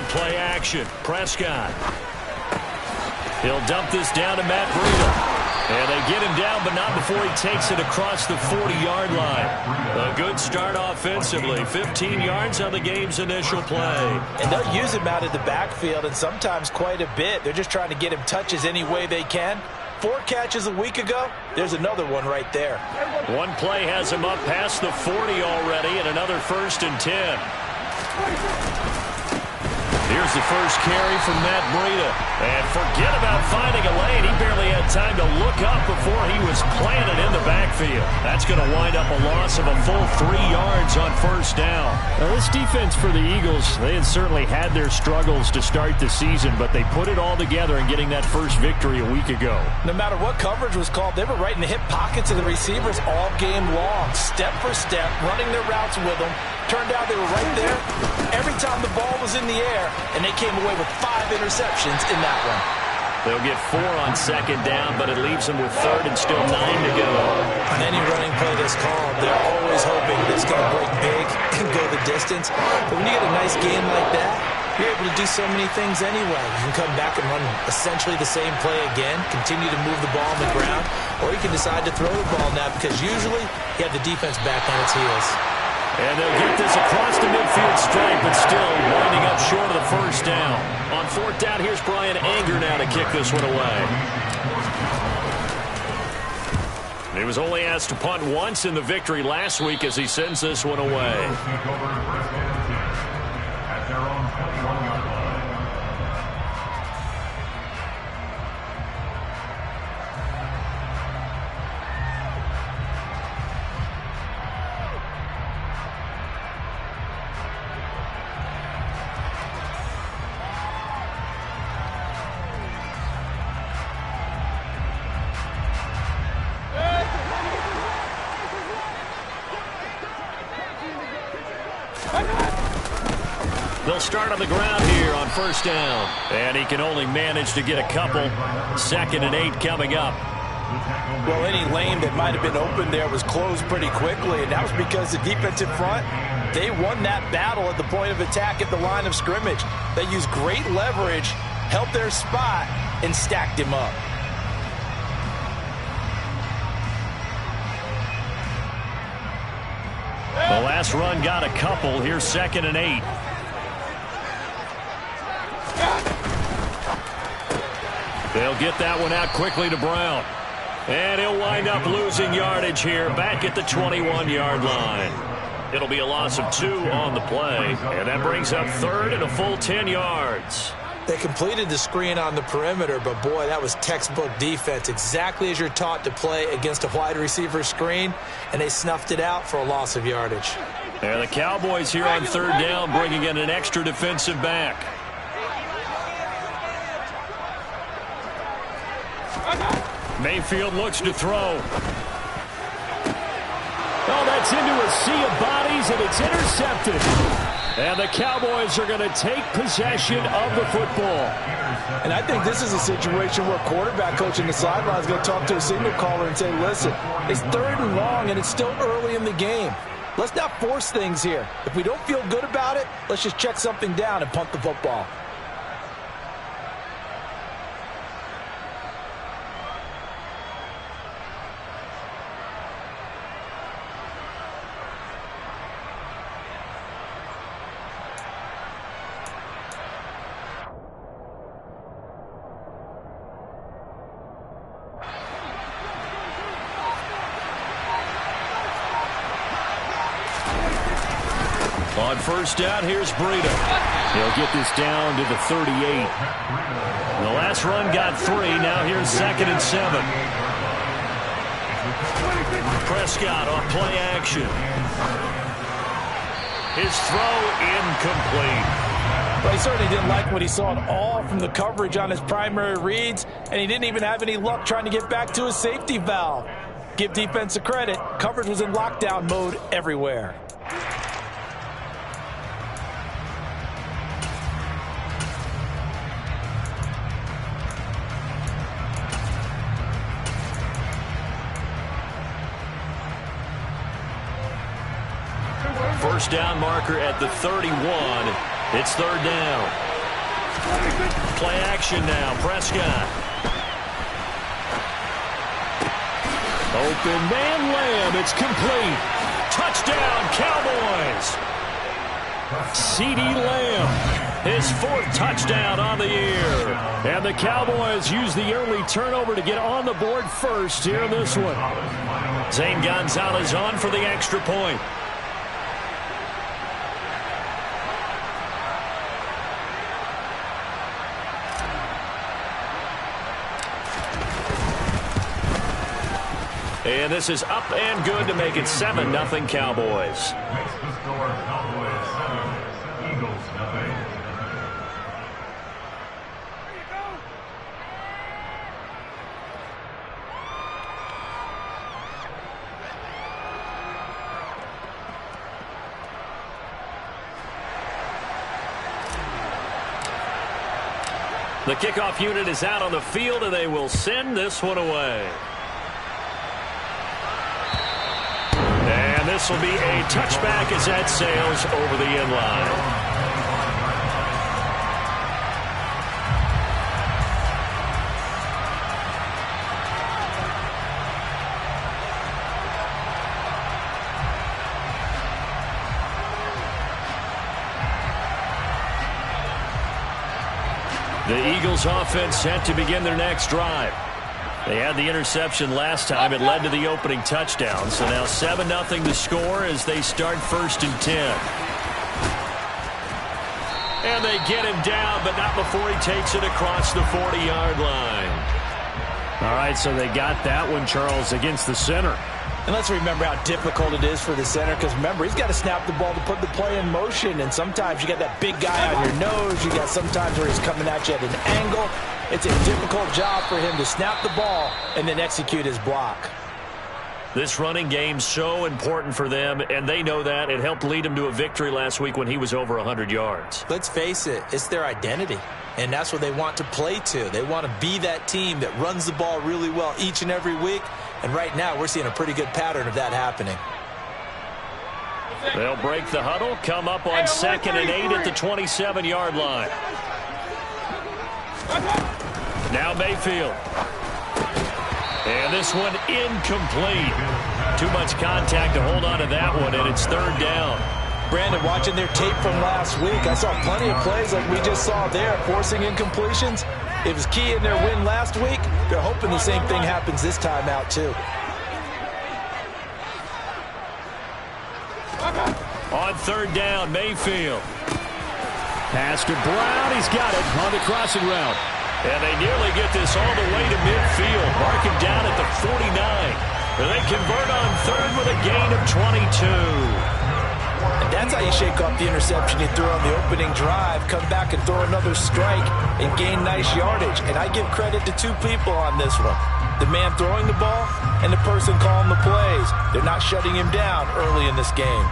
on play action. Prescott. He'll dump this down to Matt Breida. And they get him down, but not before he takes it across the 40-yard line. A good start offensively. 15 yards on the game's initial play. And they'll use him out of the backfield, and sometimes quite a bit. They're just trying to get him touches any way they can. 4 catches a week ago. There's another one right there. One play has him up past the 40 already, and another 1st and 10. Here's the first carry from Matt Breida. And forget about finding a lane. He barely had time to look up before he was planted in the backfield. That's going to wind up a loss of a full 3 yards on 1st down. Now, this defense for the Eagles, they had certainly had their struggles to start the season, but they put it all together in getting that first victory a week ago. No matter what coverage was called, they were right in the hip pockets of the receivers all game long. Step for step, running their routes with them. Turned out they were right there every time the ball was in the air, and they came away with 5 interceptions in that one. They'll get 4 on 2nd down, but it leaves them with 3rd and still 9 to go. On any running play that's called, they're always hoping that it's going to break big and go the distance. But when you get a nice game like that, you're able to do so many things anyway. You can come back and run essentially the same play again, continue to move the ball on the ground, or you can decide to throw the ball now because usually you have the defense back on its heels. And they'll get this across the midfield stripe, but still winding up short of the 1st down. On 4th down, here's Brian Anger now to kick this one away. He was only asked to punt once in the victory last week as he sends this one away. They'll start on the ground here on 1st down. And he can only manage to get a couple. 2nd and 8 coming up. Well, any lane that might have been open there was closed pretty quickly, and that was because the defensive front, they won that battle at the point of attack at the line of scrimmage. They used great leverage, helped their spot, and stacked him up. The last run got a couple. Here's 2nd and 8. They'll get that one out quickly to Brown. And he'll wind up losing yardage here back at the 21-yard line. It'll be a loss of 2 on the play. And that brings up 3rd and a full 10 yards. They completed the screen on the perimeter, but boy, that was textbook defense. Exactly as you're taught to play against a wide receiver screen, and they snuffed it out for a loss of yardage. And the Cowboys here on 3rd down bringing in an extra defensive back. Mayfield looks to throw. Oh, that's into a sea of bodies, and it's intercepted. And the Cowboys are going to take possession of the football. And I think this is a situation where quarterback coach in the sideline is going to talk to a signal caller and say, listen, it's 3rd and long, and it's still early in the game. Let's not force things here. If we don't feel good about it, let's just check something down and punt the football. On 1st down, here's Breida. He'll get this down to the 38. The last run got 3. Now here's 2nd and 7. Prescott on play action. His throw incomplete. But he certainly didn't like what he saw at all from the coverage on his primary reads, and he didn't even have any luck trying to get back to his safety valve. Give defense a credit. Coverage was in lockdown mode everywhere. First down marker at the 31. It's 3rd down. Play action now. Prescott. Open man, Lamb. It's complete. Touchdown, Cowboys. CeeDee Lamb, his 4th touchdown on the year. And the Cowboys use the early turnover to get on the board first here in this one. Zane Gonzalez on for the extra point. And this is up and good to make it 7-0 Cowboys. Makes the score Cowboys 7, Eagles nothing. The kickoff unit is out on the field, and they will send this one away. And this will be a touchback as that sails over the end line. The Eagles offense set to begin their next drive. They had the interception last time. It led to the opening touchdown. So now 7-0 to score as they start 1st and 10. And they get him down, but not before he takes it across the 40-yard line. All right, so they got that one, Charles, against the center. And let's remember how difficult it is for the center, because remember, he's got to snap the ball to put the play in motion, and sometimes you got that big guy on your nose. You got sometimes where he's coming at you at an angle. It's a difficult job for him to snap the ball and then execute his block. This running game's so important for them, and they know that. It helped lead them to a victory last week when he was over 100 yards. Let's face it, it's their identity, and that's what they want to play to. They want to be that team that runs the ball really well each and every week, and right now we're seeing a pretty good pattern of that happening. They'll break the huddle, come up on 2nd and 8 at the 27-yard line. Now Mayfield. And this one incomplete. Too much contact to hold on to that one, and it's 3rd down. Brandon, watching their tape from last week, I saw plenty of plays like we just saw there, forcing incompletions. It was key in their win last week. They're hoping the same thing happens this time out, too. On 3rd down, Mayfield. Pass to Brown. He's got it on the crossing route. And they nearly get this all the way to midfield. Mark him down at the 49. And they convert on 3rd with a gain of 22. And that's how you shake off the interception you threw on the opening drive. Come back and throw another strike and gain nice yardage. And I give credit to 2 people on this one. The man throwing the ball and the person calling the plays. They're not shutting him down early in this game.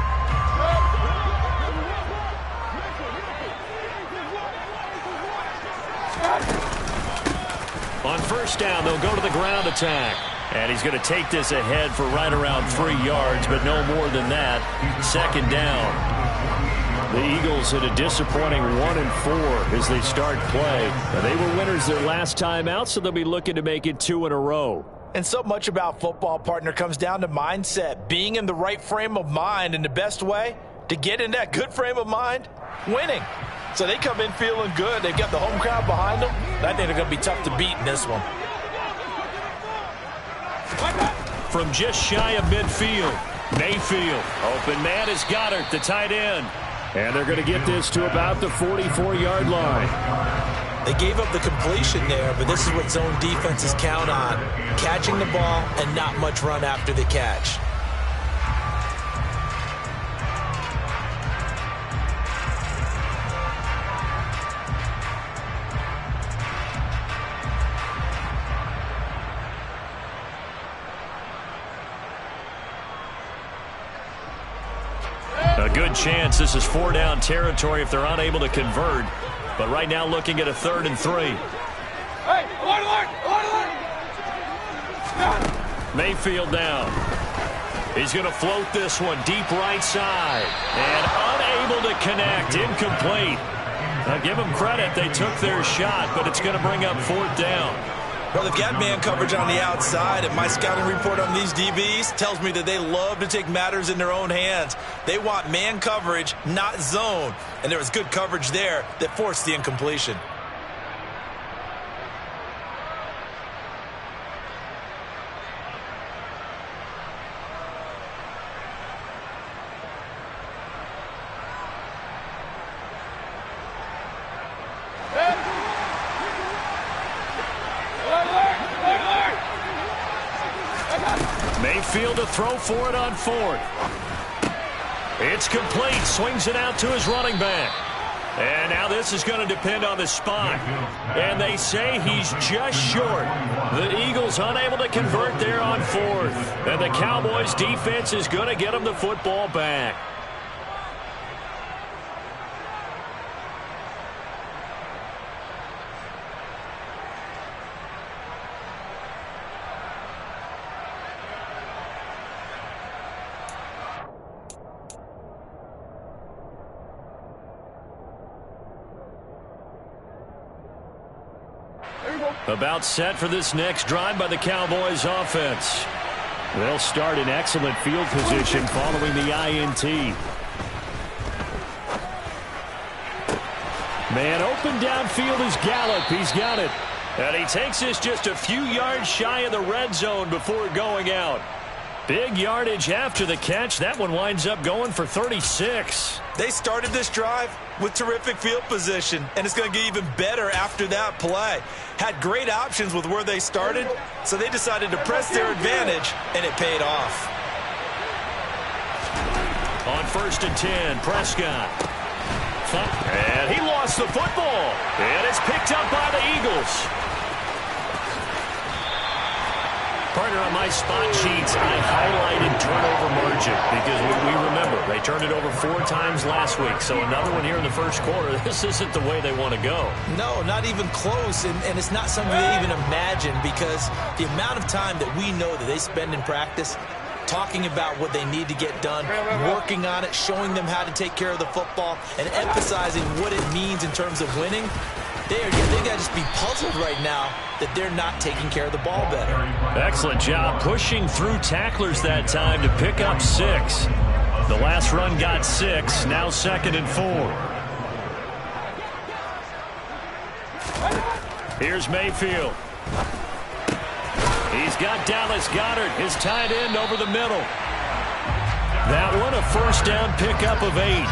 On 1st down, they'll go to the ground attack. And he's going to take this ahead for right around 3 yards, but no more than that. 2nd down. The Eagles at a disappointing 1-4 as they start play. Now, they were winners their last time out, so they'll be looking to make it 2 in a row. And so much about football, partner, comes down to mindset. Being in the right frame of mind, and the best way to get in that good frame of mind, winning. So they come in feeling good. They've got the home crowd behind them. I think they're going to be tough to beat in this one. From just shy of midfield, Mayfield. Open man is Goddard, the tight end. And they're going to get this to about the 44-yard line. They gave up the completion there, but this is what zone defenses count on. Catching the ball and not much run after the catch. A good chance this is 4-down territory if they're unable to convert. But right now looking at a 3rd and 3. Hey, Mayfield down. He's going to float this one deep right side. And unable to connect. Incomplete. Now give them credit. They took their shot, but it's going to bring up 4th down. Well, they've got man coverage on the outside, and my scouting report on these DBs tells me that they love to take matters in their own hands. They want man coverage, not zone. And there was good coverage there that forced the incompletion. Mayfield to throw for it on 4th. It's complete. Swings it out to his running back. And now this is going to depend on the spot. And they say he's just short. The Eagles unable to convert there on 4th. And the Cowboys defense is going to get him the football back. About set for this next drive by the Cowboys offense. They'll start in excellent field position following the INT. Man open downfield is Gallup. He's got it. And he takes this just a few yards shy of the red zone before going out. Big yardage after the catch. That one winds up going for 36. They started this drive with terrific field position, and it's going to get even better after that play. Had great options with where they started, so they decided to press their advantage, and it paid off. On 1st and 10, Prescott. And he lost the football. And it's picked up by the Eagles. Partner, on my spot sheets, I highlighted turnover margin because we remember they turned it over 4 times last week. So another one here in the first quarter. This isn't the way they want to go. No, not even close, and it's not something they even imagine because the amount of time that we know that they spend in practice talking about what they need to get done, working on it, showing them how to take care of the football, and emphasizing what it means in terms of winning. They got to just be puzzled right now that they're not taking care of the ball better. Excellent job pushing through tacklers that time to pick up 6. The last run got 6, now 2nd and 4. Here's Mayfield. He's got Dallas Goedert, his tight end, over the middle. That one a 1st down pickup of 8.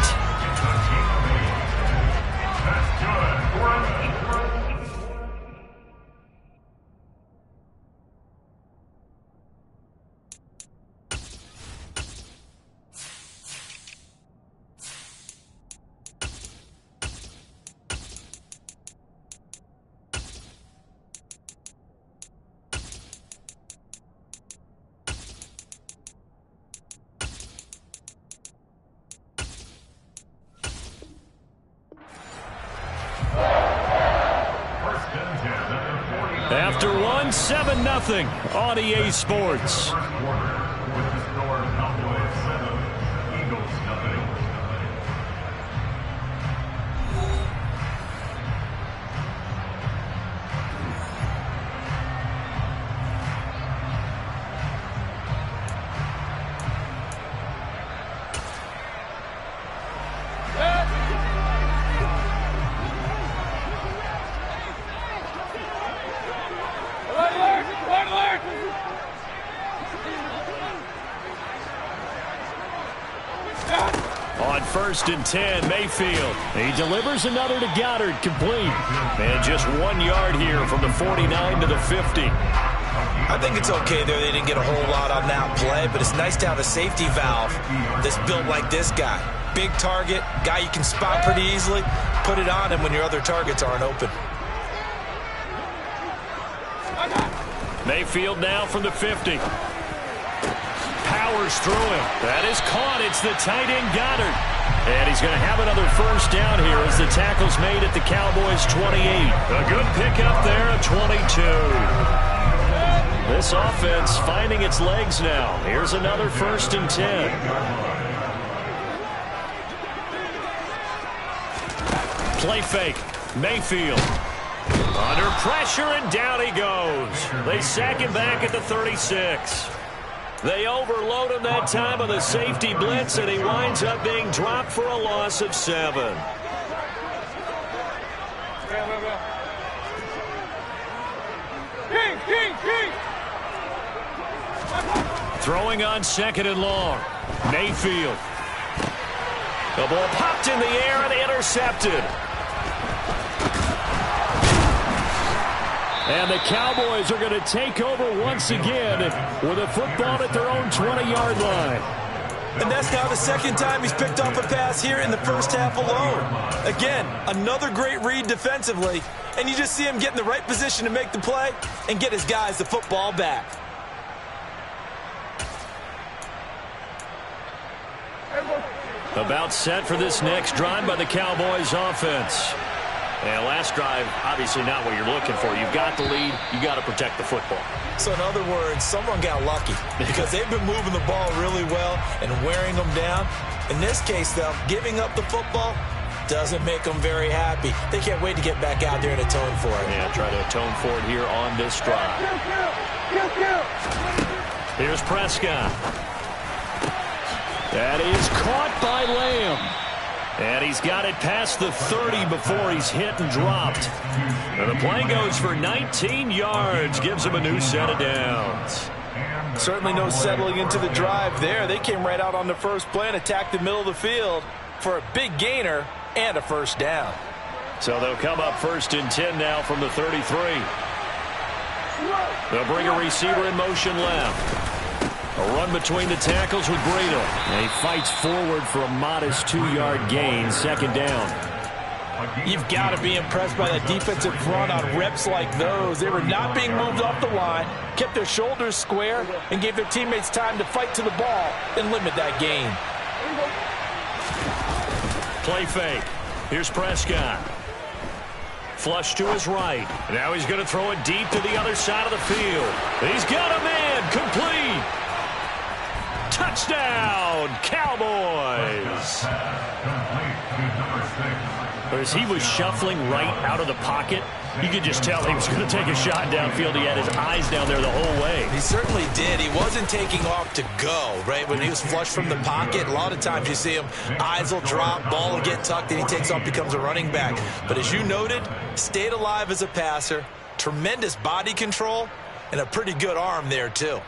After 1, 7-0 on EA Sports. On 1st and 10, Mayfield. He delivers another to Goddard, complete. And just 1 yard here from the 49 to the 50. I think it's okay there. They didn't get a whole lot on that play, but it's nice to have a safety valve that's built like this guy. Big target, guy you can spot pretty easily. Put it on him when your other targets aren't open. Mayfield now from the 50. Powers through him. That is caught. It's the tight end Goddard. And he's going to have another 1st down here as the tackle's made at the Cowboys' 28. A good pickup there at 22. This offense finding its legs now. Here's another 1st and 10. Play fake. Mayfield. Under pressure, and down he goes. They sack him back at the 36. They overload him that time on the safety blitz, and he winds up being dropped for a loss of 7. Throwing on 2nd and long. Mayfield. The ball popped in the air and intercepted. And the Cowboys are going to take over once again with a football at their own 20-yard line. And that's now the 2nd time he's picked off a pass here in the first half alone. Again, another great read defensively, and you just see him get in the right position to make the play and get his guys the football back. About set for this next drive by the Cowboys offense. And last drive, obviously not what you're looking for. You've got the lead. You got to protect the football. So in other words, someone got lucky because they've been moving the ball really well and wearing them down. In this case, though, giving up the football doesn't make them very happy. They can't wait to get back out there and atone for it. Yeah, try to atone for it here on this drive. Here's Prescott. That is caught by Lamb. And he's got it past the 30 before he's hit and dropped. And the play goes for 19 yards. Gives him a new set of downs. Certainly no settling into the drive there. They came right out on the first play and attacked the middle of the field for a big gainer and a first down. So they'll come up 1st and 10 now from the 33. They'll bring a receiver in motion left. A run between the tackles with Breida. And he fights forward for a modest 2-yard gain. 2nd down. You've got to be impressed by that defensive front on reps like those. They were not being moved off the line, kept their shoulders square, and gave their teammates time to fight to the ball and limit that gain. Play fake. Here's Prescott. Flush to his right. Now he's going to throw it deep to the other side of the field. He's got a man. Complete. Touchdown, Cowboys. As he was shuffling right out of the pocket, you could just tell he was going to take a shot downfield. He had his eyes down there the whole way. He certainly did. He wasn't taking off to go, right? When he was flushed from the pocket, a lot of times you see him, eyes will drop, ball will get tucked, and he takes off, becomes a running back. But as you noted, stayed alive as a passer, tremendous body control, and a pretty good arm there, too.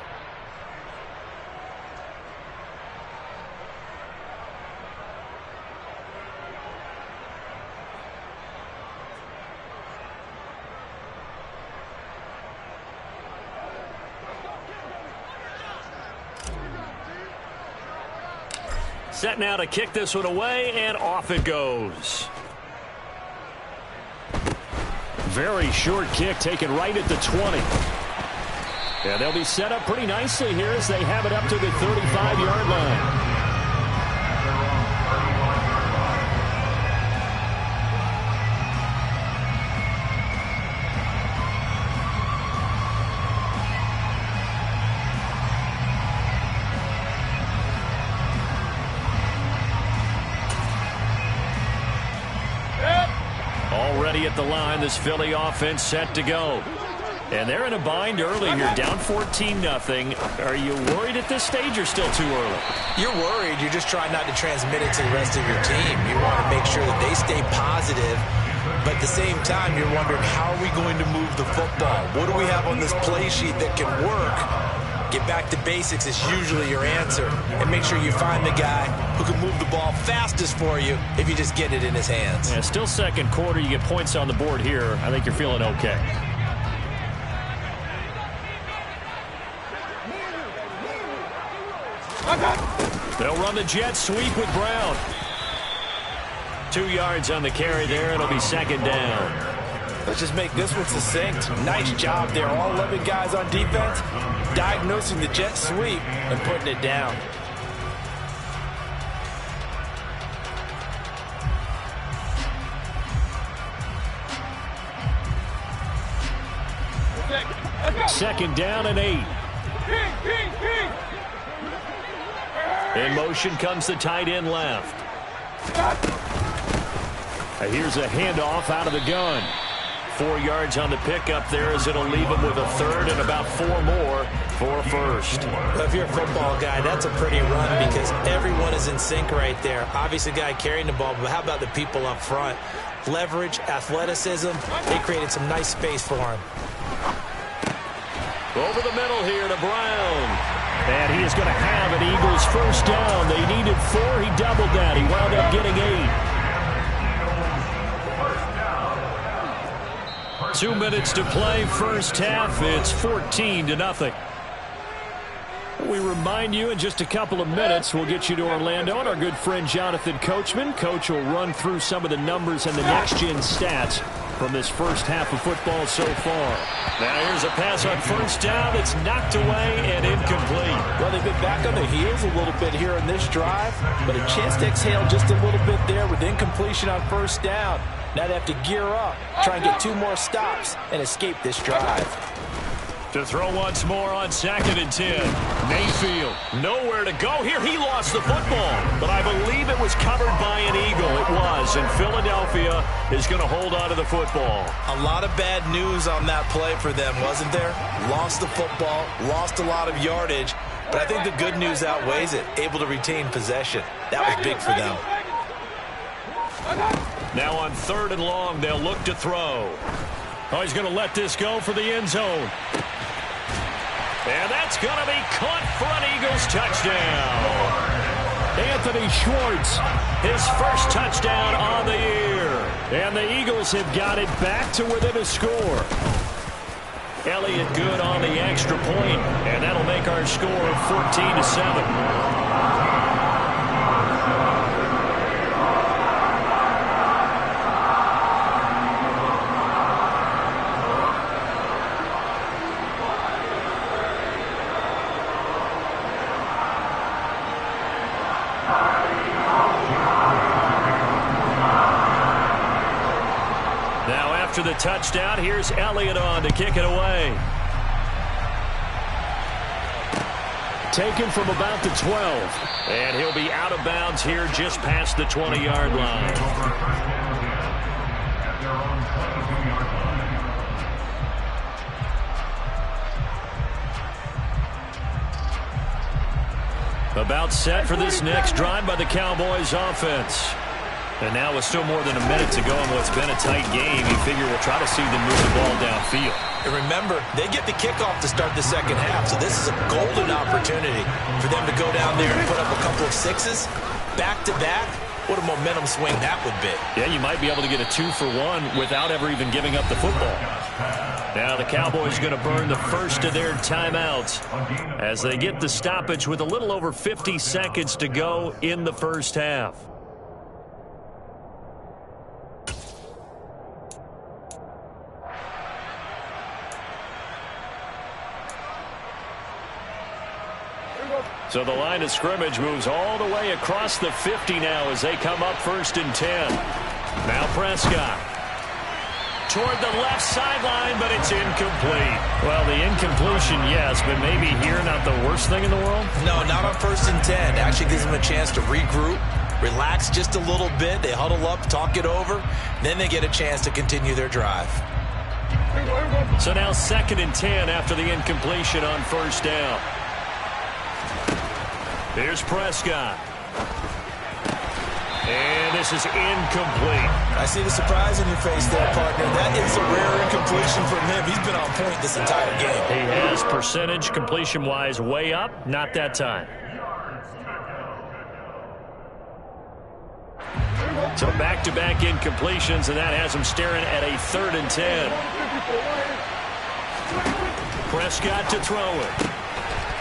Set now to kick this one away, and off it goes. Very short kick taken right at the 20. And they'll be set up pretty nicely here as they have it up to the 35-yard line. Already at the line, this Philly offense set to go. And they're in a bind early here, down 14-0. Are you worried at this stage or still too early? You're worried. You're just trying not to transmit it to the rest of your team. You want to make sure that they stay positive. But at the same time, you're wondering, how are we going to move the football? What do we have on this play sheet that can work? Get back to basics is usually your answer. And make sure you find the guy who can move the ball fastest for you if you just get it in his hands. Yeah, still second quarter. You get points on the board here. I think you're feeling okay. They'll run the jet sweep with Brown. 2 yards on the carry there. It'll be 2nd down. Let's just make this one succinct. Nice job there. All 11 guys on defense diagnosing the jet sweep and putting it down. Second down and 8. In motion comes the tight end left. Here's a handoff out of the gun. 4 yards on the pickup there as it'll leave him with a third and about 4 more for a first. Well, if you're a football guy, that's a pretty run because everyone is in sync right there. Obviously, the guy carrying the ball, but how about the people up front? Leverage, athleticism, they created some nice space for him. Over the middle here to Brown. And he is going to have an Eagles first down. They needed 4. He doubled that. He wound up getting 8. 2 minutes to play, first half. It's 14-0. We remind you in just a couple of minutes, we'll get you to Orlando and our good friend Jonathan Coachman. Coach will run through some of the numbers and the next-gen stats from this first half of football so far. Now here's a pass on first down. It's knocked away and incomplete. Well, they've been back on their heels a little bit here in this drive, but a chance to exhale just a little bit there with incompletion on first down. Now they have to gear up, try and get 2 more stops, and escape this drive. To throw once more on 2nd and 10. Mayfield, nowhere to go here. He lost the football, but I believe it was covered by an Eagle. It was, and Philadelphia is going to hold on to the football. A lot of bad news on that play for them, wasn't there? Lost the football, lost a lot of yardage, but I think the good news outweighs it. Able to retain possession. That was big for them. Now on 3rd and long, they'll look to throw. Oh, he's going to let this go for the end zone. And that's going to be caught for an Eagles touchdown. Anthony Schwartz, his first touchdown on the year. And the Eagles have got it back to within a score. Elliott good on the extra point, and that'll make our score 14-7. After the touchdown, here's Elliott on to kick it away. Taken from about the 12. And he'll be out of bounds here just past the 20-yard line. About set for this next drive by the Cowboys offense. And now with still more than a minute to go in what's been a tight game, you figure we'll try to see them move the ball downfield. And remember, they get the kickoff to start the second half, so this is a golden opportunity for them to go down there and put up a couple of 6s back-to-back. What a momentum swing that would be. Yeah, you might be able to get a 2-for-1 without ever even giving up the football. Now the Cowboys going to burn the first of their timeouts as they get the stoppage with a little over 50 seconds to go in the first half. So the line of scrimmage moves all the way across the 50 now as they come up 1st and 10. Now Prescott. Toward the left sideline, but it's incomplete. Well, the incompletion, yes, but maybe here not the worst thing in the world? No, not on 1st and 10. It actually gives them a chance to regroup, relax just a little bit. They huddle up, talk it over, then they get a chance to continue their drive. So now 2nd and 10 after the incompletion on 1st down. Here's Prescott. And this is incomplete. I see the surprise in your face there, partner. That is a rare incompletion from him. He's been on point this entire game. He has percentage completion-wise way up. Not that time. So back-to-back incompletions, and that has him staring at a 3rd and 10. Prescott to throw it.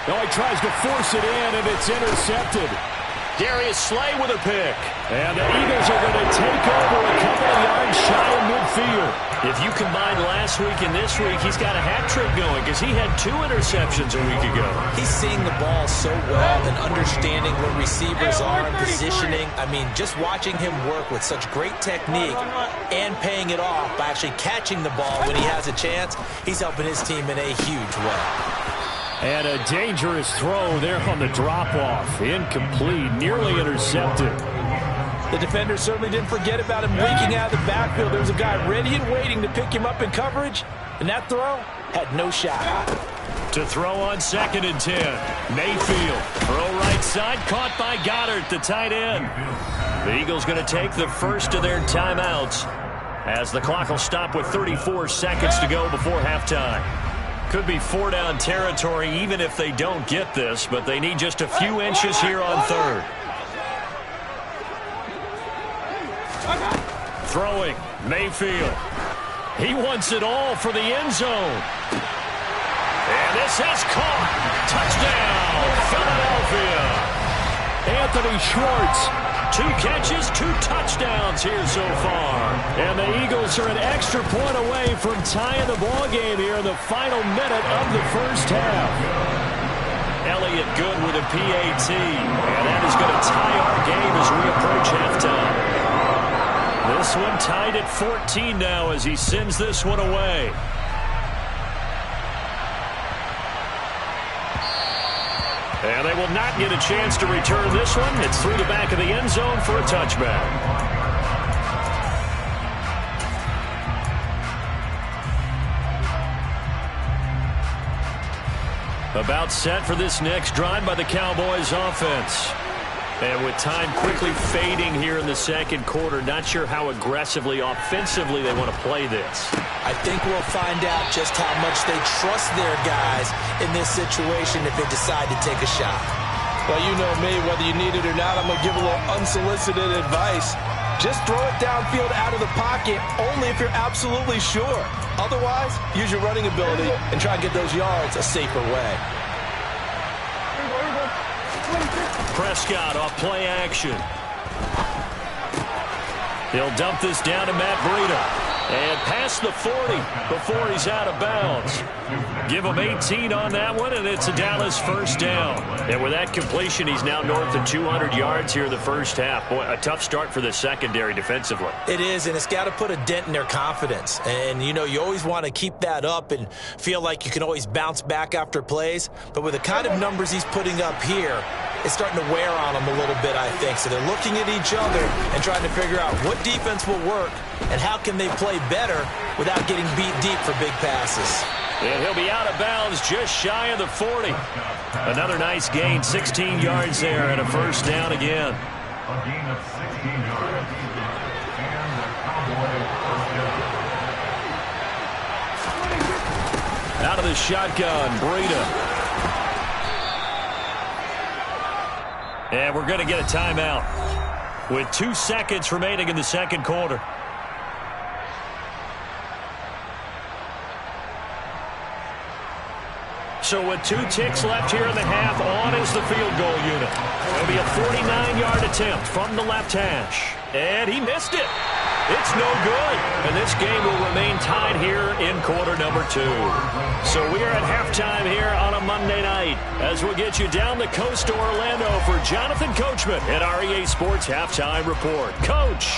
No, he tries to force it in, and it's intercepted. Darius Slay with a pick. And the Eagles are going to take over a couple of yards shy of midfield. If you combine last week and this week, he's got a hat trick going because he had 2 interceptions a week ago. He's seeing the ball so well and understanding where receivers are and positioning. I mean, just watching him work with such great technique and paying it off by actually catching the ball when he has a chance, he's helping his team in a huge way. And a dangerous throw there on the drop-off. Incomplete, nearly intercepted. The defender certainly didn't forget about him leaking out of the backfield. There was a guy ready and waiting to pick him up in coverage, and that throw had no shot. To throw on 2nd and 10. Mayfield. Throw right side. Caught by Goddard, the tight end. The Eagles going to take the first of their timeouts as the clock will stop with 34 seconds to go before halftime. Could be 4-down territory even if they don't get this, but they need just a few inches here on 3rd. Throwing, Mayfield. He wants it all for the end zone. And this has caught. Touchdown, Philadelphia. Anthony Schwartz. 2 catches, 2 touchdowns here so far. And the Eagles are an extra point away from tying the ball game here in the final minute of the first half. Elliott good with a PAT. And that is going to tie our game as we approach halftime. This one tied at 14 now as he sends this one away. And they will not get a chance to return this one. It's through the back of the end zone for a touchback. About set for this next drive by the Cowboys offense. And with time quickly fading here in the second quarter, not sure how aggressively, offensively they want to play this. I think we'll find out just how much they trust their guys in this situation if they decide to take a shot. Well, you know me, whether you need it or not, I'm going to give a little unsolicited advice. Just throw it downfield out of the pocket, only if you're absolutely sure. Otherwise, use your running ability and try and get those yards a safer way. Prescott off play action. He'll dump this down to Matt Breida. And past the 40 before he's out of bounds. Give him 18 on that one, and it's a Dallas first down. And with that completion, he's now north of 200 yards here in the first half. Boy, a tough start for the secondary defensively. It is, and it's got to put a dent in their confidence. And, you know, you always want to keep that up and feel like you can always bounce back after plays. But with the kind of numbers he's putting up here, it's starting to wear on them a little bit, I think. So they're looking at each other and trying to figure out what defense will work and how can they play better without getting beat deep for big passes. And he'll be out of bounds just shy of the 40. Another nice gain, 16 yards there and a first down again. A gain of 16 yards. And the Cowboys first down. Out of the shotgun, Breida. And we're going to get a timeout with 2 seconds remaining in the second quarter. So with 2 ticks left here in the half, on is the field goal unit. It'll be a 49-yard attempt from the left hash. And he missed it. It's no good. And this game will remain tied here in quarter number 2. So we are at halftime here on a Monday night as we'll get you down the coast to Orlando for Jonathan Coachman at our EA Sports Halftime Report. Coach.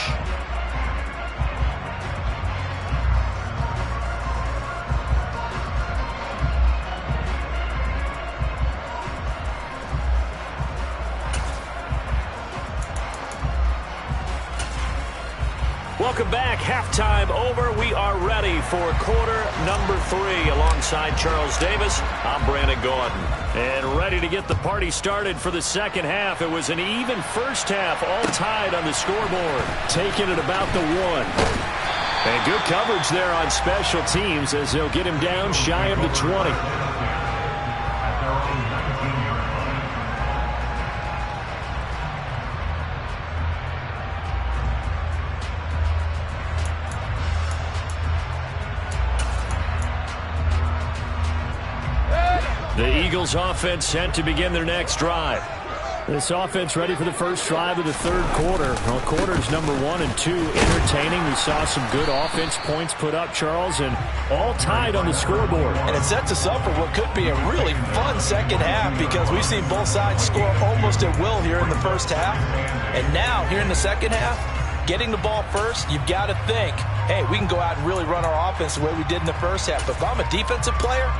Welcome back. Halftime over. We are ready for quarter number 3 alongside Charles Davis. I'm Brandon Gordon. And ready to get the party started for the second half. It was an even first half, all tied on the scoreboard. Taking it about the 1. And good coverage there on special teams as they'll get him down shy of the 20. The Eagles offense set to begin their next drive. This offense ready for the first drive of the third quarter. Well, quarters number 1 and 2 entertaining. We saw some good offense points put up, Charles, and all tied on the scoreboard. And it sets us up for what could be a really fun second half because we've seen both sides score almost at will here in the first half. And now, here in the second half, getting the ball first, you've got to think, hey, we can go out and really run our offense the way we did in the first half. But if I'm a defensive player,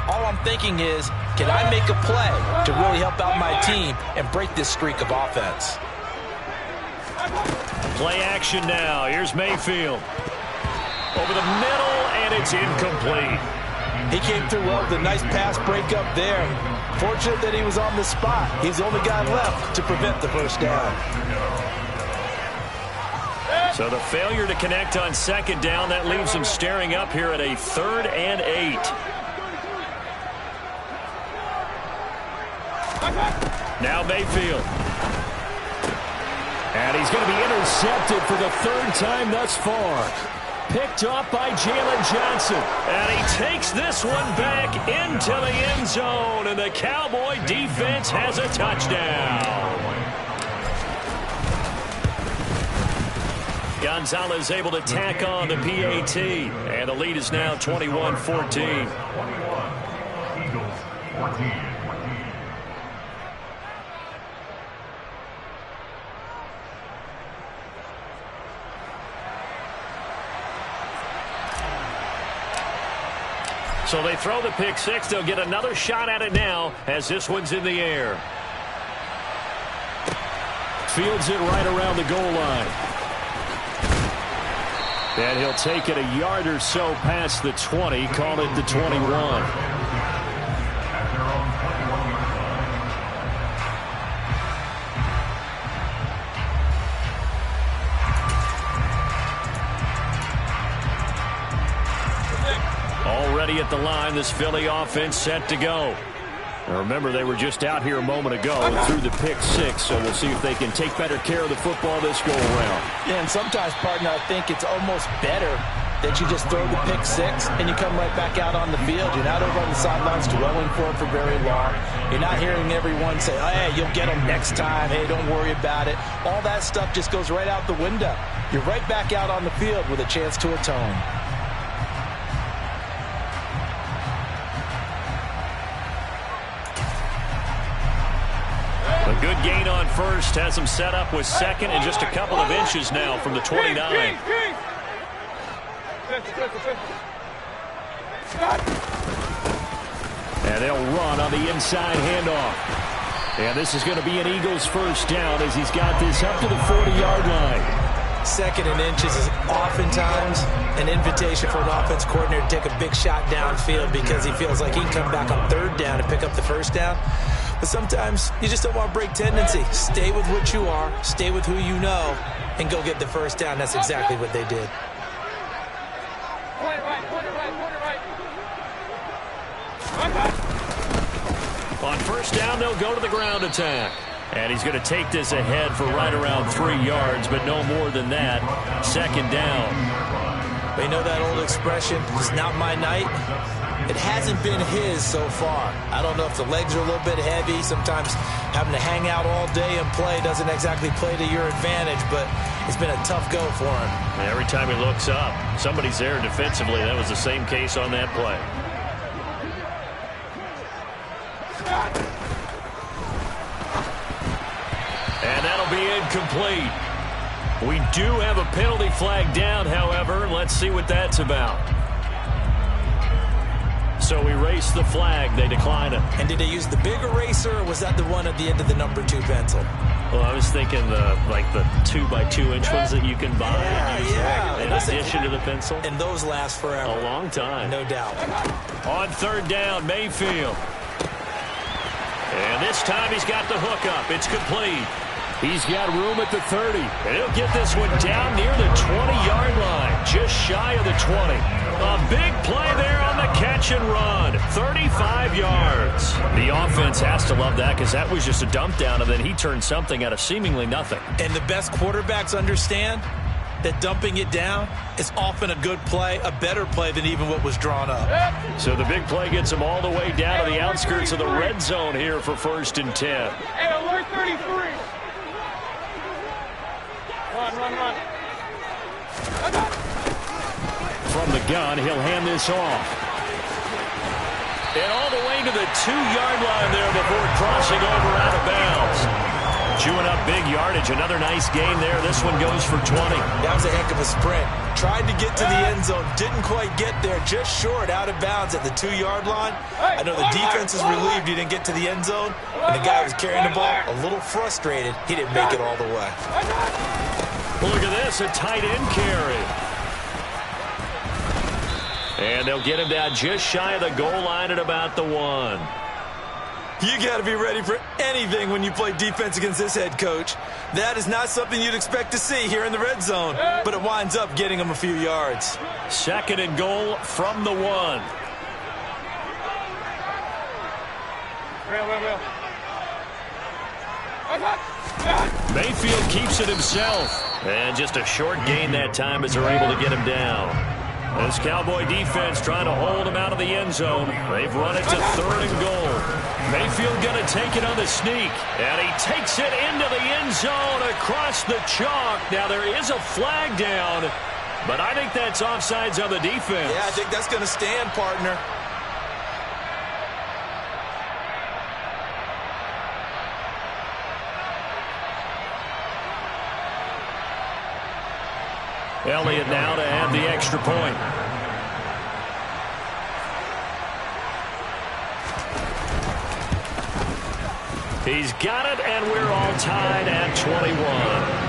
all I'm thinking is, can I make a play to really help out my team and break this streak of offense? Play action now. Here's Mayfield. Over the middle, and it's incomplete. He came through well with a nice pass breakup there. Fortunate that he was on the spot. He's the only guy left to prevent the first down. So the failure to connect on second down, that leaves him staring up here at a 3rd and 8. Now Mayfield. And he's going to be intercepted for the 3rd time thus far. Picked up by Jalen Johnson. And he takes this one back into the end zone. And the Cowboy defense has a touchdown. Gonzalez able to tack on the PAT. And the lead is now 21-14. Eagles 14. So they throw the pick six. They'll get another shot at it now as this one's in the air. Fields it right around the goal line. And he'll take it a yard or so past the 20, call it the 21. Already at the line, this Philly offense set to go. Now remember, they were just out here a moment ago and threw the pick six, so we'll see if they can take better care of the football this go-around. Yeah, and sometimes, partner, I think it's almost better that you just throw the pick six and you come right back out on the field. You're not over on the sidelines dwelling for it for very long. You're not hearing everyone say, oh, hey, you'll get them next time. Hey, don't worry about it. All that stuff just goes right out the window. You're right back out on the field with a chance to atone. A good gain on first has him set up with second and just a couple of inches now from the 29. And they'll run on the inside handoff. And this is going to be an Eagles first down as he's got this up to the 40-yard line. 2nd and inches is oftentimes an invitation for an offense coordinator to take a big shot downfield because he feels like he can come back on 3rd down and pick up the first down. But sometimes you just don't want to break tendency. Stay with what you are, stay with who you know, and go get the first down. That's exactly what they did. On first down, they'll go to the ground attack. And he's going to take this ahead for right around 3 yards, but no more than that. 2nd down. We know that old expression, it's not my night. It hasn't been his so far. I don't know if the legs are a little bit heavy. Sometimes having to hang out all day and play doesn't exactly play to your advantage, but it's been a tough go for him. Every time he looks up, somebody's there defensively. That was the same case on that play. And that'll be incomplete. We do have a penalty flag down, however. Let's see what that's about. So we race the flag. They decline it. And did they use the big eraser, or was that the one at the end of the number 2 pencil? Well, I was thinking the 2x2-inch ones that you can buy in addition to the pencil. And those last forever. A long time. No doubt. On 3rd down, Mayfield. And this time he's got the hook up. It's complete. He's got room at the 30. And he'll get this one down near the 20-yard line, just shy of the 20. A big play there on the catch and run. 35 yards. The offense has to love that because that was just a dump down, and then he turned something out of seemingly nothing. And the best quarterbacks understand that dumping it down is often a good play, a better play than even what was drawn up. So the big play gets him all the way down to the outskirts of the red zone here for 1st and 10. Hey, alert 33. Run. From the gun, he'll hand this off. And all the way to the 2-yard line there before crossing over out of bounds. Chewing up big yardage. Another nice gain there. This one goes for 20. That was a heck of a sprint. Tried to get to the end zone. Didn't quite get there. Just short out of bounds at the 2-yard line. I know the defense is relieved he didn't get to the end zone. And the guy who was carrying the ball, a little frustrated, he didn't make it all the way. Look at this, a tight end carry. And they'll get him down just shy of the goal line at about the 1. You got to be ready for anything when you play defense against this head coach. That is not something you'd expect to see here in the red zone, but it winds up getting him a few yards. 2nd and goal from the 1. Mayfield keeps it himself. And just a short gain that time as they're able to get him down. This Cowboy defense trying to hold him out of the end zone. They've run it to 3rd and goal. Mayfield going to take it on the sneak. And he takes it into the end zone across the chalk. Now there is a flag down, but I think that's offsides on the defense. Yeah, I think that's going to stand, partner. Elliott now to add the extra point. He's got it, and we're all tied at 21.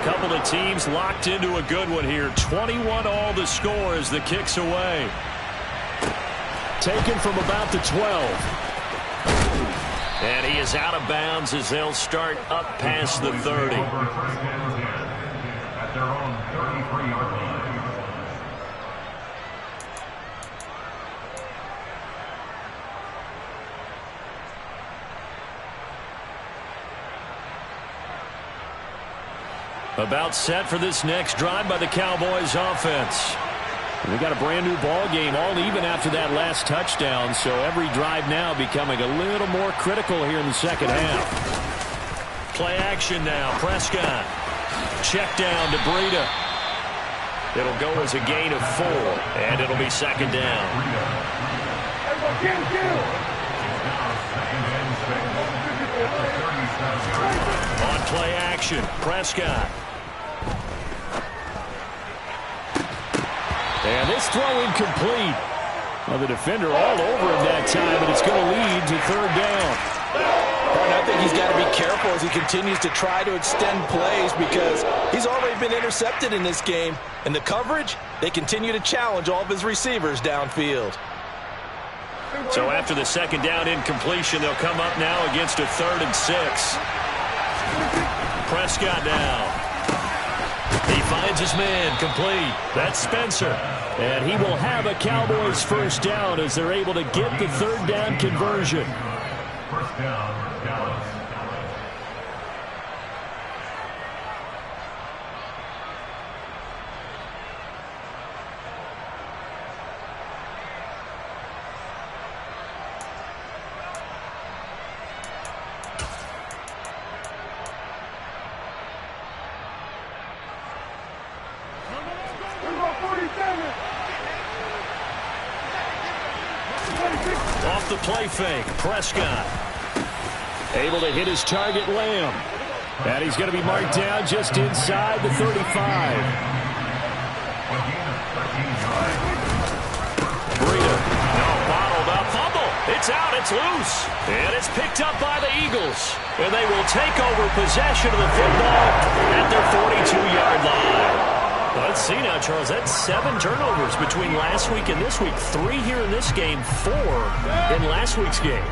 Couple of teams locked into a good one here. 21 all the score as the kick's away. Taken from about the 12. And he is out of bounds as they'll start up past the 30. At their own 33-yard line. About set for this next drive by the Cowboys offense. We got a brand new ball game, all even after that last touchdown, so every drive now becoming a little more critical here in the second half. Play action now. Prescott. Check down to Breida. It'll go as a gain of 4, and it'll be 2nd down. On play action, Prescott. And this throw incomplete. Well, the defender all over him that time, but it's going to lead to 3rd down. And I think he's got to be careful as he continues to try to extend plays because he's already been intercepted in this game. And the coverage, they continue to challenge all of his receivers downfield. So after the 2nd down incompletion, they'll come up now against a 3rd and 6. Prescott now. He finds his man complete. That's Spencer. And he will have a Cowboys 1st down as they're able to get the 3rd down conversion. 1st down, Dallas. Off the play fake, Prescott. Able to hit his target, Lamb. And he's going to be marked down just inside the 35. Breida. No, bottled up. Fumble. It's out. It's loose. And it's picked up by the Eagles. And they will take over possession of the football at their 42-yard line. Let's see now, Charles. That's 7 turnovers between last week and this week. 3 here in this game, 4 in last week's game.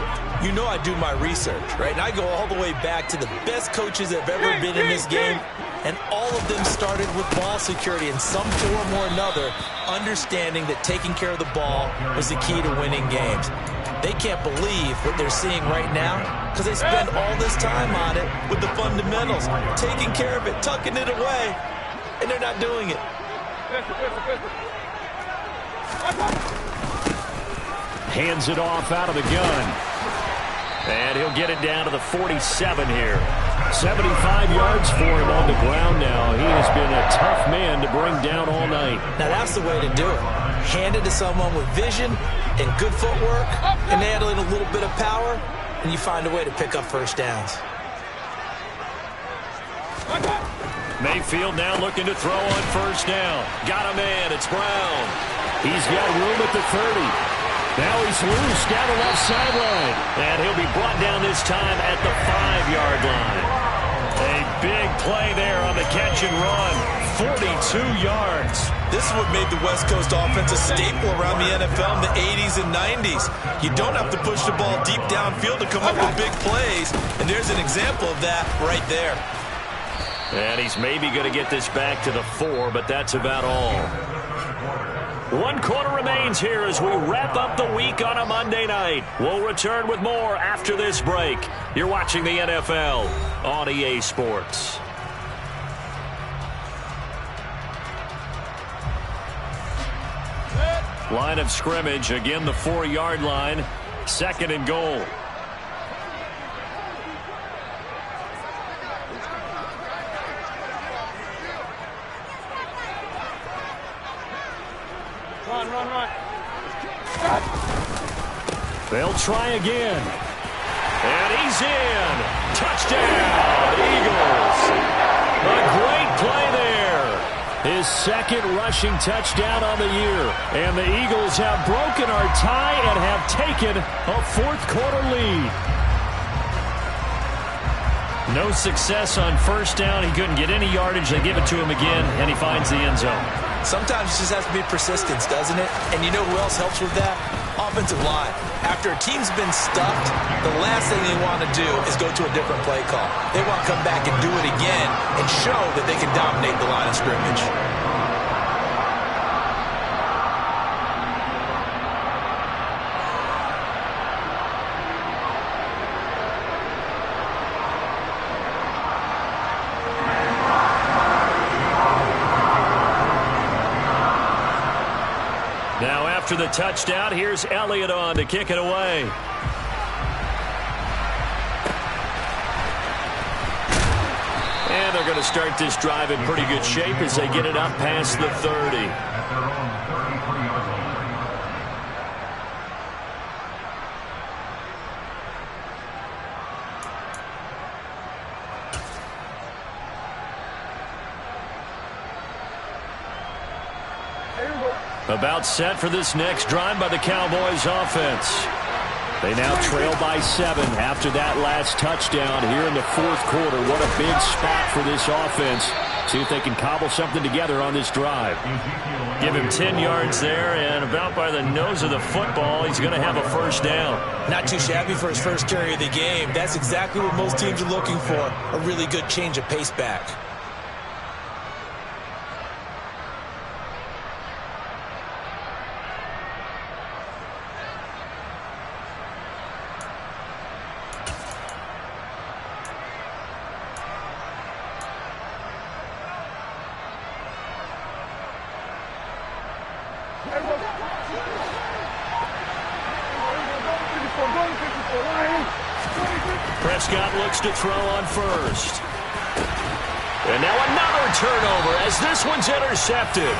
You know I do my research, right? And I go all the way back to the best coaches that have ever been in this game. And all of them started with ball security in some form or another, understanding that taking care of the ball was the key to winning games. They can't believe what they're seeing right now because they spend all this time on it with the fundamentals, taking care of it, tucking it away. And they're not doing it. Hands it off out of the gun. And he'll get it down to the 47 here. 75 yards for him on the ground now. He has been a tough man to bring down all night. Now that's the way to do it. Hand it to someone with vision and good footwork, and add in a little bit of power, and you find a way to pick up 1st downs. Mayfield now looking to throw on first down. Got a man. It's Brown. He's got room at the 30. Now he's loose down the left sideline. And he'll be brought down this time at the 5-yard line. A big play there on the catch and run. 42 yards. This is what made the West Coast offense a staple around the NFL in the 80s and 90s. You don't have to push the ball deep downfield to come up with big plays. And there's an example of that right there. And he's maybe going to get this back to the 4, but that's about all. 1 quarter remains here as we wrap up the week on a Monday night. We'll return with more after this break. You're watching the NFL on EA Sports. Line of scrimmage, again the 4-yard line. 2nd and goal. Run. They'll try again. And he's in. Touchdown, Eagles. A great play there. His 2nd rushing touchdown on the year. And the Eagles have broken our tie and have taken a 4th quarter lead. No success on first down. He couldn't get any yardage. They give it to him again, and he finds the end zone. Sometimes it just has to be persistence, doesn't it? And you know who else helps with that? Offensive line. After a team's been stuffed, the last thing they want to do is go to a different play call. They want to come back and do it again and show that they can dominate the line of scrimmage. Now after the touchdown, here's Elliott on to kick it away. And they're going to start this drive in pretty good shape as they get it up past the 30. At their own 33-yard line. About set for this next drive by the Cowboys offense. They now trail by 7 after that last touchdown here in the 4th quarter. What a big spot for this offense. See if they can cobble something together on this drive. Give him 10 yards there, and about by the nose of the football, he's going to have a first down. Not too shabby for his first carry of the game. That's exactly what most teams are looking for, a really good change of pace back. Prescott looks to throw on first. And now another turnover as this one's intercepted.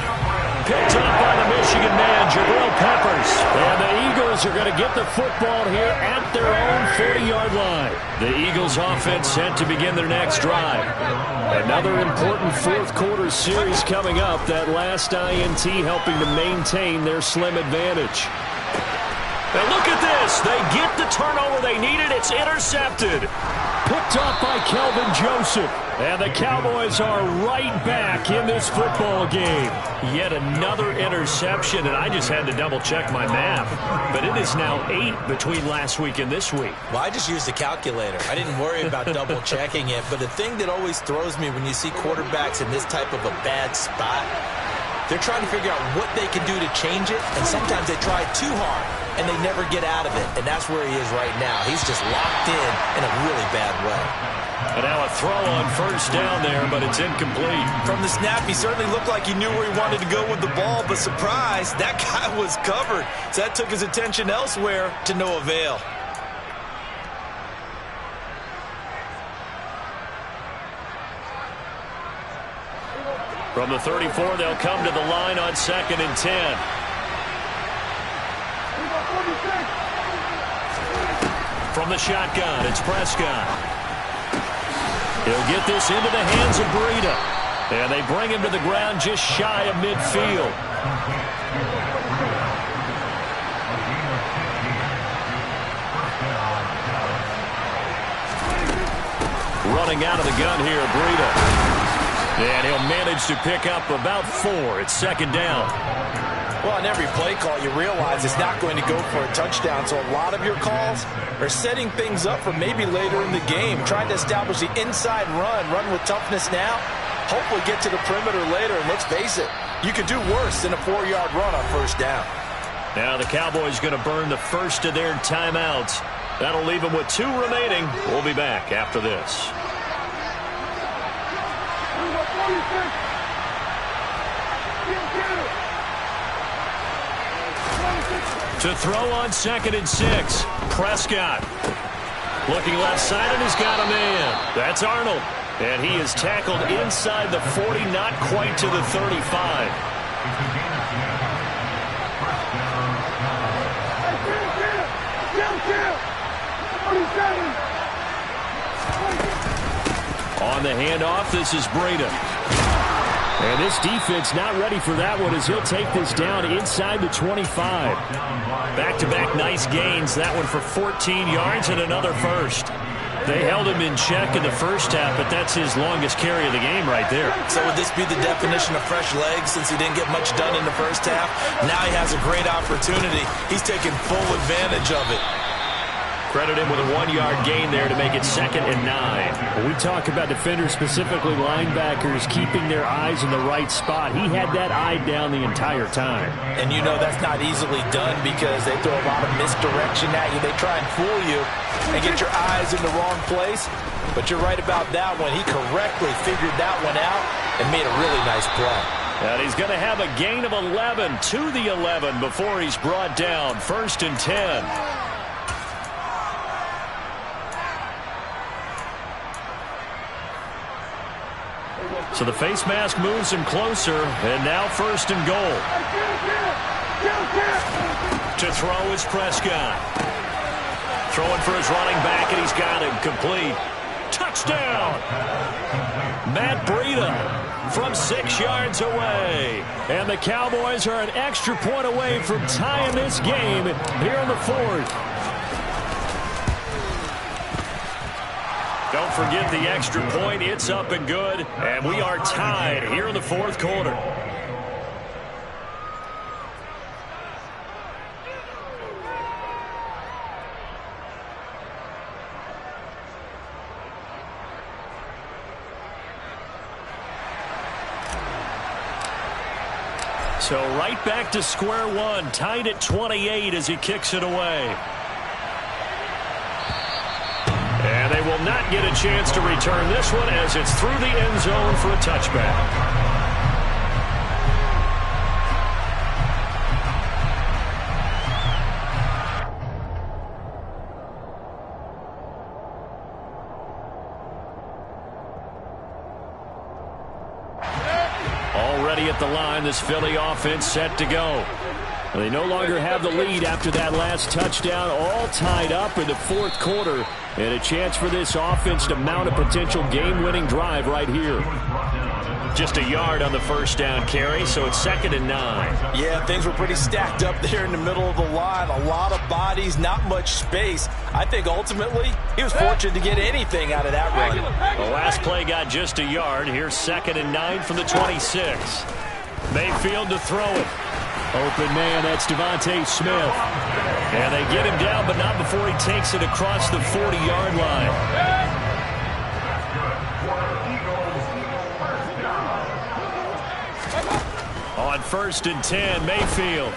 Picked up by the Michigan man, Jabril Peppers. And the Eagles are going to get the football here at their own 40-yard line. The Eagles offense set to begin their next drive. Another important 4th quarter series coming up. That last INT helping to maintain their slim advantage. And look at this. They get the turnover they needed. It's intercepted. Picked up by Kelvin Joseph. And the Cowboys are right back in this football game. Yet another interception, and I just had to double-check my math. But it is now 8 between last week and this week. Well, I just used the calculator. I didn't worry about double-checking it. But the thing that always throws me when you see quarterbacks in this type of a bad spot, they're trying to figure out what they can do to change it, and sometimes they try too hard, and they never get out of it. And that's where he is right now. He's just locked in a really bad way. And now a throw on first down there, but it's incomplete. From the snap, he certainly looked like he knew where he wanted to go with the ball, but surprise, that guy was covered. So that took his attention elsewhere to no avail. From the 34, they'll come to the line on 2nd and 10. From the shotgun, it's Prescott. He'll get this into the hands of Breida. And they bring him to the ground just shy of midfield. Running out of the gun here, Breida. And he'll manage to pick up about 4. It's second down. Well, on every play call, you realize it's not going to go for a touchdown. So a lot of your calls are setting things up for maybe later in the game, trying to establish the inside run with toughness now, hopefully get to the perimeter later. And let's face it, you could do worse than a 4-yard run on first down. Now the Cowboys going to burn the first of their timeouts. That'll leave them with 2 remaining. We'll be back after this. To throw on 2nd and 6. Prescott. Looking left side, and he's got a man. That's Arnold. And he is tackled inside the 40, not quite to the 35. On the handoff, this is Breida. And this defense not ready for that one as he'll take this down inside the 25. Back-to-back nice gains. That one for 14 yards and another first. They held him in check in the first half, but that's his longest carry of the game right there. So would this be the definition of fresh legs since he didn't get much done in the first half? Now he has a great opportunity. He's taking full advantage of it. Credit him with a 1-yard gain there to make it 2nd and 9. When we talk about defenders, specifically linebackers, keeping their eyes in the right spot, he had that eye down the entire time. And you know that's not easily done because they throw a lot of misdirection at you. They try and fool you and get your eyes in the wrong place. But you're right about that one. He correctly figured that one out and made a really nice play. And he's going to have a gain of 11 to the 11 before he's brought down. 1st and 10. So the face mask moves him closer, and now 1st and goal. To throw is Prescott. Throwing for his running back, and he's got him complete. Touchdown! Matt Breida from 6 yards away. And the Cowboys are an extra point away from tying this game here in the 4th. Don't forget the extra point. It's up and good. And we are tied here in the 4th quarter. So right back to square one. Tied at 28 as he kicks it away. And they will not get a chance to return this one as it's through the end zone for a touchback. Already at the line, this Philly offense set to go. They no longer have the lead after that last touchdown, all tied up in the 4th quarter. And a chance for this offense to mount a potential game-winning drive right here. Just a yard on the first down carry, so it's 2nd and 9. Yeah, things were pretty stacked up there in the middle of the line. A lot of bodies, not much space. I think ultimately he was fortunate to get anything out of that run. The last play got just a yard. Here's 2nd and 9 from the 26. Mayfield to throw it. Open man, that's Devontae Smith. And they get him down, but not before he takes it across the 40-yard line. On 1st and 10, Mayfield.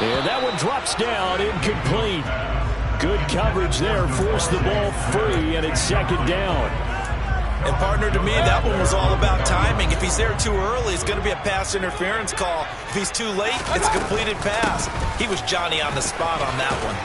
And that one drops down, incomplete. Good coverage there, forced the ball free, and it's 2nd down. And partner, to me, that one was all about timing. If he's there too early, it's going to be a pass interference call. If he's too late, it's a completed pass. He was Johnny on the spot on that one.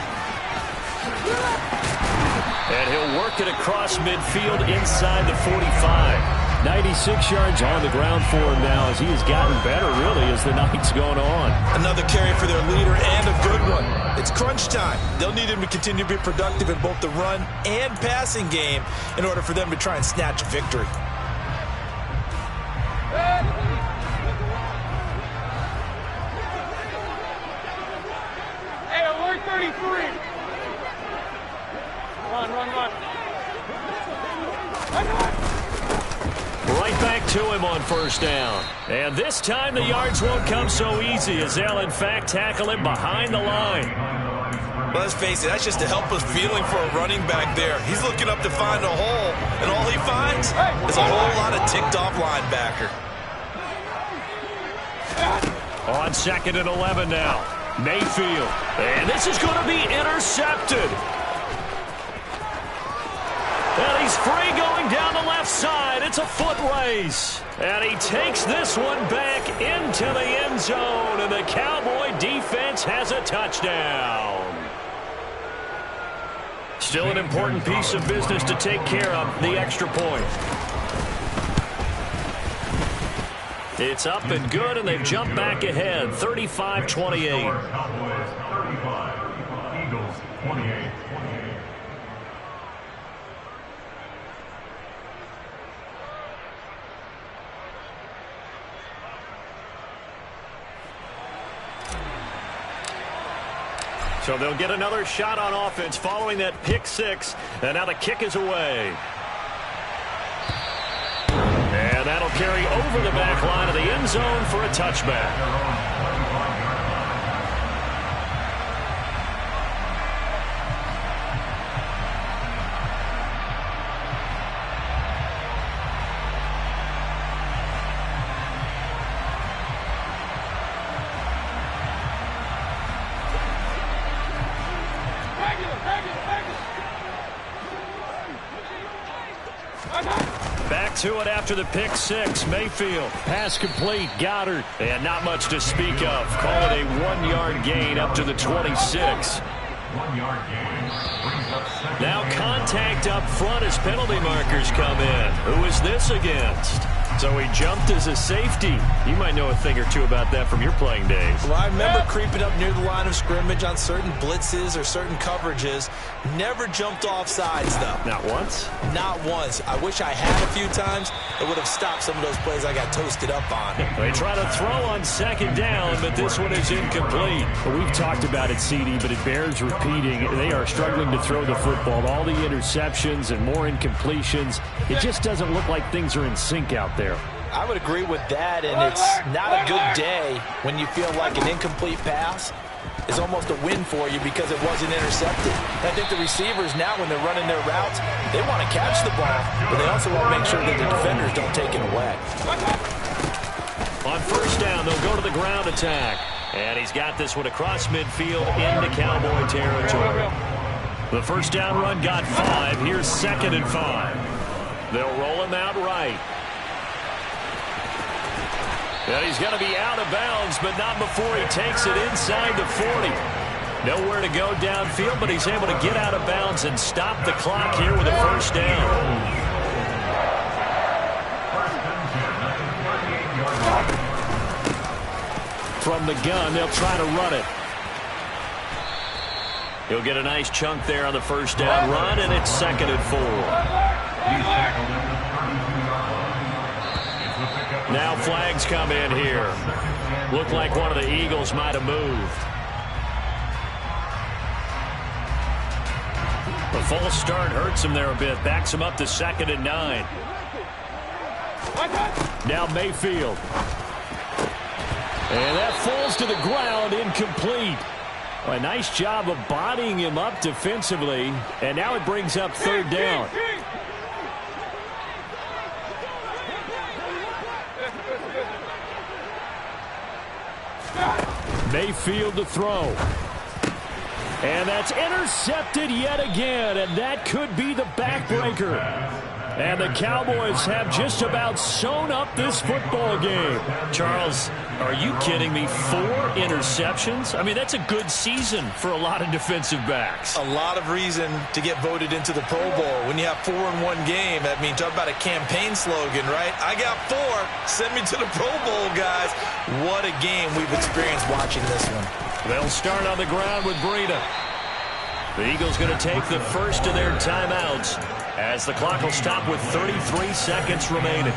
And he'll work it across midfield inside the 45. 96 yards on the ground for him now as he has gotten better, really, as the night's going on. Another carry for their leader and a good one. It's crunch time. They'll need him to continue to be productive in both the run and passing game in order for them to try and snatch a victory. Right back to him on first down. And this time the yards won't come so easy as they'll, in fact, tackle him behind the line. Well, let's face it, that's just a helpless feeling for a running back there. He's looking up to find a hole, and all he finds is a whole lot of ticked-off linebacker. On 2nd and 11 now. Mayfield. And this is going to be intercepted. And he's free going down the left side. It's a foot race. And he takes this one back into the end zone. And the Cowboy defense has a touchdown. Still an important piece of business to take care of, the extra point. It's up and good, and they've jumped back ahead, 35-28. Cowboys 35, Eagles 28. So they'll get another shot on offense following that pick six, and now the kick is away. And that'll carry over the back line of the end zone for a touchback. Back to it after the pick six. Mayfield. Pass complete. Goddard. And not much to speak of. Call it a 1-yard gain up to the 26. 1-yard gain. Brings up second. Now contact up front as penalty markers come in. Who is this against? So he jumped as a safety. You might know a thing or two about that from your playing days. Well, I remember creeping up near the line of scrimmage on certain blitzes or certain coverages. Never jumped off sides, though. Not once? Not once. I wish I had a few times. It would have stopped some of those plays I got toasted up on. They try to throw on 2nd down, but this one is incomplete. Well, we've talked about it, CD, but it bears repeating. They are struggling to throw the football. All the interceptions and more incompletions. It just doesn't look like things are in sync out there. I would agree with that, and it's not a good day when you feel like an incomplete pass is almost a win for you because it wasn't intercepted. I think the receivers now, when they're running their routes, they want to catch the ball, but they also want to make sure that the defenders don't take it away. On first down, they'll go to the ground attack. And he's got this one across midfield into Cowboy territory. The first down run got 5. Here's 2nd and 5. They'll roll him out right. And he's going to be out of bounds, but not before he takes it inside the 40. Nowhere to go downfield, but he's able to get out of bounds and stop the clock here with a first down. From the gun, they'll try to run it. He'll get a nice chunk there on the first down run, and it's 2nd and 4. Now flags come in here. Looked like one of the Eagles might have moved. The false start hurts him there a bit. Backs him up to 2nd and 9. Now Mayfield. And that falls to the ground, incomplete. A nice job of bodying him up defensively. And now it brings up 3rd down. Mayfield to throw. And that's intercepted yet again, and that could be the backbreaker. And the Cowboys have just about sewn up this football game. Charles, are you kidding me? 4 interceptions? I mean, that's a good season for a lot of defensive backs. A lot of reason to get voted into the Pro Bowl. When you have 4 in one game, I mean, talk about a campaign slogan, right? I got 4. Send me to the Pro Bowl, guys. What a game we've experienced watching this one. They'll start on the ground with Breida. The Eagles going to take the first of their timeouts as the clock will stop with 33 seconds remaining.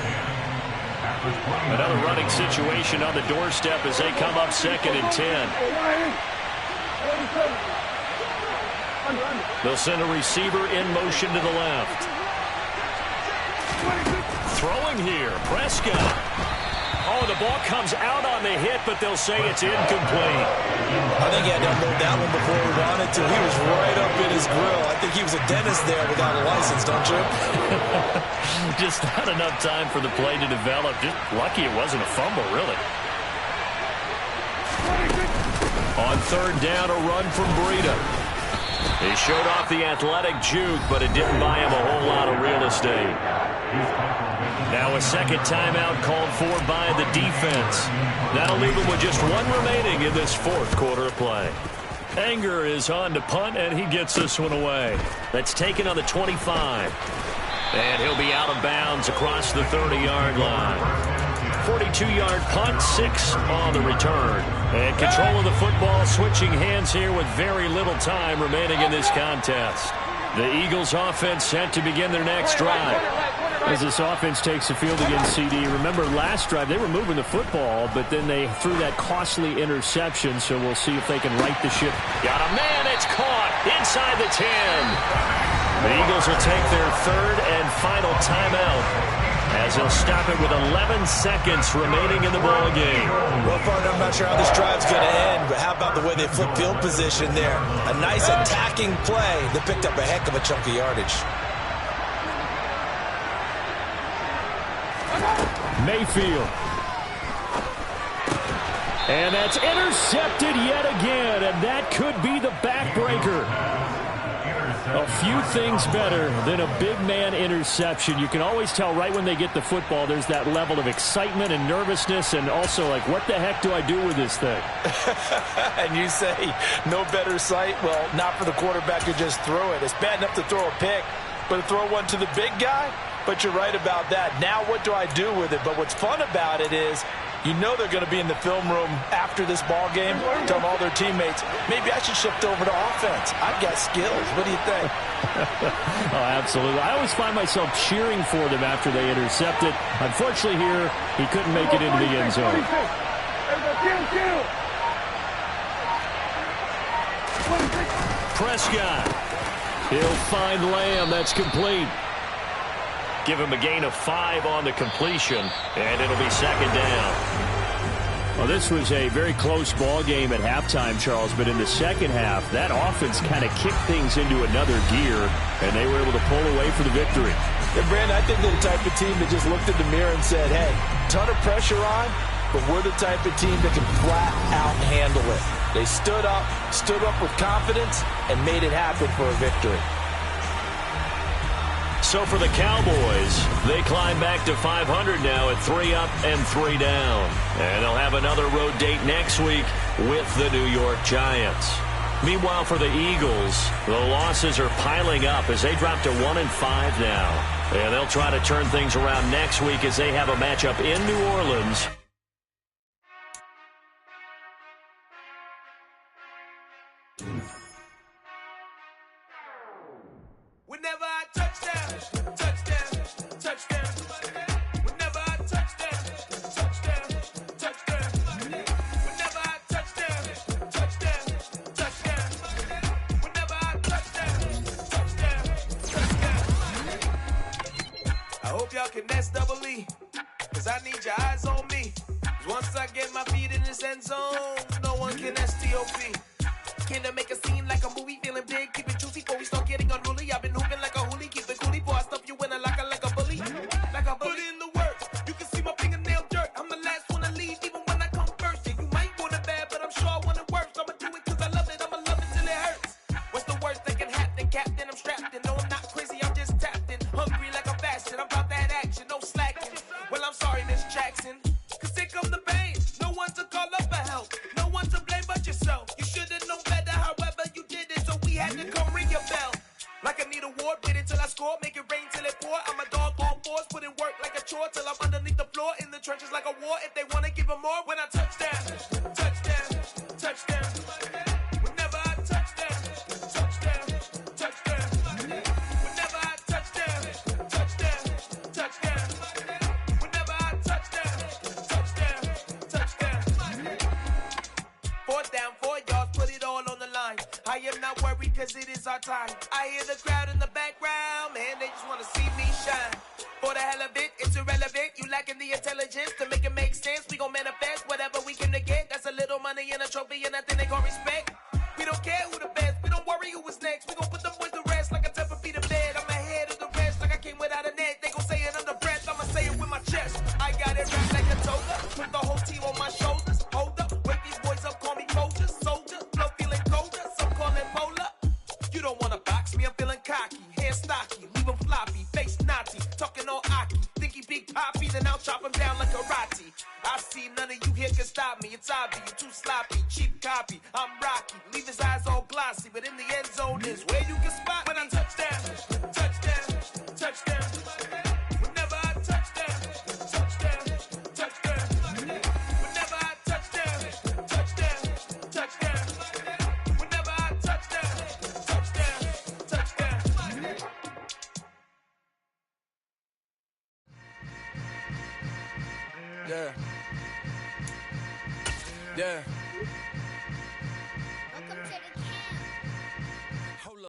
Another running situation on the doorstep as they come up 2nd and 10. They'll send a receiver in motion to the left. throwing here. Prescott. Oh, the ball comes out on the hit, but they'll say it's incomplete. I think he had to unload that one before he wanted to. He was right up in his grill. I think he was a dentist there without a license, don't you? Just not enough time for the play to develop. Just lucky it wasn't a fumble, really. On third down, a run from Breida. He showed off the athletic juke, but it didn't buy him a whole lot of real estate. Now a second timeout called for by the defense. That'll leave him with just one remaining in this fourth quarter of play. Anger is on to punt, and he gets this one away. That's taken on the 25. And he'll be out of bounds across the 30-yard line. 42-yard punt, 6 on the return. And control of the football, switching hands here with very little time remaining in this contest. The Eagles offense set to begin their next drive. As this offense takes the field against CD, remember last drive they were moving the football, but then they threw that costly interception, so we'll see if they can right the ship. Got a man, it's caught inside the 10. The Eagles will take their third and final timeout as they'll stop it with 11 seconds remaining in the ball game. Well, partner, I'm not sure how this drive's going to end, but how about the way they flip field position there? A nice attacking play that picked up a heck of a chunk of yardage. Mayfield. And that's intercepted yet again, and that could be the backbreaker. A few things better than a big man interception. You can always tell right when they get the football, there's that level of excitement and nervousness, and also like, what the heck do I do with this thing? And you say, no better sight? Well, not for the quarterback who just threw it. It's bad enough to throw a pick, but to throw one to the big guy? But you're right about that. Now what do I do with it? But what's fun about it is, you know they're going to be in the film room after this ball game, telling all their teammates, maybe I should shift over to offense. I've got skills. What do you think? Oh, absolutely. I always find myself cheering for them after they intercept it. Unfortunately here, he couldn't make it into the end zone. Prescott. He'll find Lamb. That's complete. Give him a gain of 5 on the completion, and it'll be second down. Well, this was a very close ball game at halftime, Charles, but in the second half, that offense kind of kicked things into another gear, and they were able to pull away for the victory. And Brandon, I think they're the type of team that just looked in the mirror and said, hey, ton of pressure on, but we're the type of team that can flat out handle it. They stood up with confidence, and made it happen for a victory. So for the Cowboys, they climb back to 500 now at 3 up and 3 down. And they'll have another road date next week with the New York Giants. Meanwhile, for the Eagles, the losses are piling up as they drop to 1-5 now. And they'll try to turn things around next week as they have a matchup in New Orleans. Whenever I touchdown, touchdown, touchdown. Whenever I touchdown, touchdown, touchdown. Whenever I touchdown, touchdown, touchdown. Whenever I touchdown, touchdown, touchdown. I hope y'all can nest double E, 'cause I need your eyes on me. 'Cause once I get my feet in this end zone, no one can STOP. Can I make a scene like a movie, feeling big, keep it juicy before we start getting unruly. I've been hooping like a hoolie, keep it coolie before I stuff you in a locker like a bully. Like a bully. Put in the work, you can see my fingernail dirt. I'm the last one to leave, even when I come first. Yeah, you might want it bad, but I'm sure I want it worse. I'ma do it 'cause I love it, I'ma love it till it hurts. What's the worst that can happen, Captain? I'm strapped in, no I'm not crazy, I'm just tapped in. Hungry like a fashion, I'm about that action, no slacking. Well, I'm sorry, Miss Jackson, 'cause here come the pain. No one to call up for help, no one to blame but yourself. You should've known better, however you did it, so we had to come ring your bell. Like I need a ward, wait until I score, make it rain till it pour. I'm a dog on fours, put in work like a chore till I'm underneath the floor, in the trenches like a war. If they wanna give them more, when I touchdown, touchdown, touchdown. Whenever I touchdown, touchdown, touchdown. Whenever I touchdown, touchdown, touchdown. Whenever I touchdown, touchdown, touchdown. 4th down, 4 yards, put it all on the line. I am not worried 'cause it is our time. I hear the crowd in the background, man, they just want to see me shine. For the hell of it, it's irrelevant. You lacking the intelligence to make it make sense. We gon' manifest whatever we came to get. That's a little money and a trophy and nothing they call respect. We don't care who the best. We don't worry who was next. We gon' put them boys to rest like a temper feet of bed. I'm ahead of the rest like I came without a net. They gon' say it under breath. I'ma say it with my chest. I got it wrapped like a toga. Put the whole team on my shoulders. Hold up, wake these boys up, call me soldier, soldier. Flow feeling colder, some call it polar. You don't wanna box me, I'm feeling cocky. Hair stocky, leave him floppy, face naughty. Talking all aki, think he big poppy, then I'll chop him down like karate. I see none of you here can stop me. It's obvious, you too sloppy, cheap copy. I'm Rocky, leave his eyes all glossy, but in the end zone is where you can spot when I touchdown, touchdown, touchdown. Whenever I touchdown, touchdown, touchdown. Whenever I touchdown, touchdown, touchdown. Whenever I touchdown, touchdown, touchdown. Yeah. Yeah.